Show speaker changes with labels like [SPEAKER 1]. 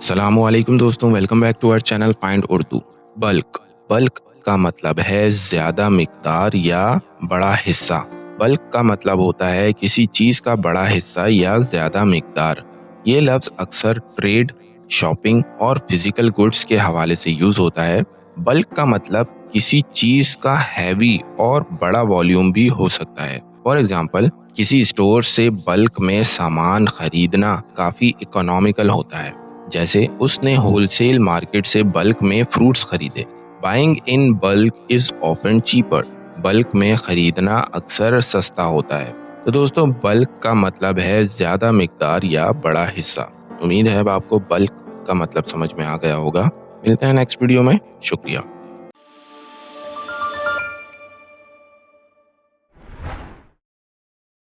[SPEAKER 1] अस्सलामुअलैकुम दोस्तों, welcome back to our channel find Urdu. Bulk bulk का मतलब है ज्यादा मिकदार या बड़ा हिस्सा। बल्क का मतलब होता है किसी चीज का बड़ा हिस्सा या ज्यादा मिकदार। ये लफ्ज अक्सर ट्रेड, शॉपिंग और फिजिकल गुड्स के हवाले से यूज होता है। बल्क का मतलब किसी चीज का हैवी और बड़ा वॉल्यूम भी हो सकता है। फॉर एग्जाम्पल, किसी स्टोर से बल्क में सामान खरीदना काफी इकोनॉमिकल होता है, जैसे उसने होलसेल मार्केट से बल्क में फ्रूट्स खरीदे। Buying in bulk is often cheaper. Bulk में खरीदना अक्सर सस्ता होता है। तो दोस्तों, बल्क का मतलब है ज्यादा मिकदार या बड़ा हिस्सा। उम्मीद है अब आपको बल्क का मतलब समझ में आ गया होगा। मिलते हैं नेक्स्ट वीडियो में। शुक्रिया।